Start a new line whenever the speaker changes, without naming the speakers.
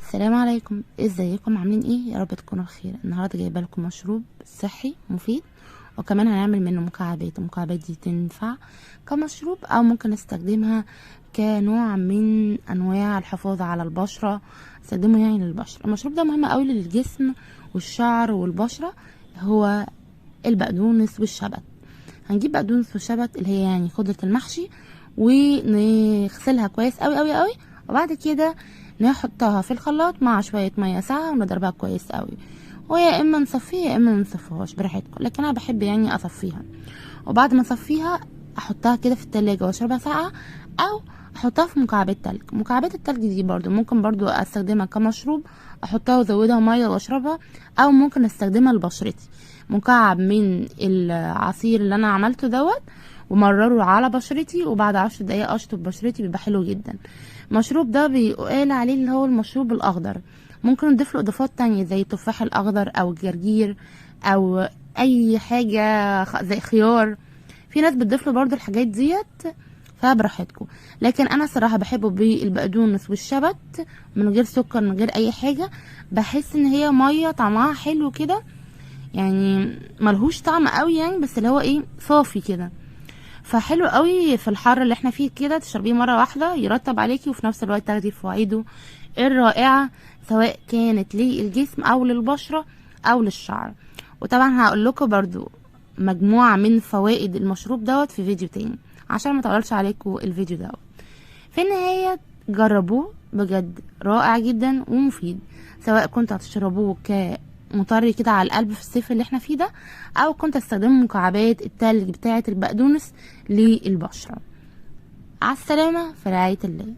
السلام عليكم، ازيكم؟ عاملين ايه؟ يا رب تكونوا بخير. النهارده جايبه لكم مشروب صحي مفيد، وكمان هنعمل منه مكعبات. المكعبات دي تنفع كمشروب او ممكن نستخدمها كنوع من انواع الحفاظ على البشره، استخدمه يعني للبشره. المشروب ده مهم قوي للجسم والشعر والبشره، هو البقدونس والشبت. هنجيب بقدونس وشبت اللي هي يعني خضرة المحشي، ونغسلها كويس قوي قوي قوي، وبعد كده نحطها في الخلاط مع شوية مية ساقعة ونضربها كويس قوي. ويا اما نصفيها يا اما منصفيهاش براحتكم، لكن انا بحب يعني اصفيها. وبعد ما اصفيها احطها كده في التلاجة واشربها ساقعة، او احطها في مكعبات تلج. مكعبات التلج دي برضو ممكن برضو استخدمها كمشروب، احطها وازودها مية واشربها، او ممكن استخدمها لبشرتي. مكعب من العصير اللي انا عملته دوت ومرره على بشرتي، وبعد 10 دقايق اشطف بشرتي، بيبقى حلو جدا. المشروب ده بيقال عليه اللي هو المشروب الاخضر. ممكن نضيف له اضافات تانية زي التفاح الاخضر او الجرجير او اي حاجة زي خيار. في ناس بتضيف له برضو الحاجات ديت، فبراحتكم. لكن انا صراحة بحبه بالبقدونس والشبت من غير سكر من غير اي حاجة. بحس ان هي مية طعمها حلو كده، يعني ملهوش طعم قوي يعني، بس اللي هو ايه صافي كده. فحلو قوي في الحر اللي احنا فيه كده، تشربيه مره واحده يرطب عليكي، وفي نفس الوقت تاخدي فوائده الرائعه سواء كانت للجسم او للبشره او للشعر. وطبعا هقول لكم برضو مجموعه من فوائد المشروب دوت في فيديو تاني عشان ما اطولش عليكم الفيديو دوت. في النهايه جربوه بجد، رائع جدا ومفيد، سواء كنت هتشربوه مطري كده على القلب في الصيف اللي احنا فيه ده، او كنت استخدم مكعبات التلج بتاعه البقدونس للبشره. على السلامه، في رعايه الله.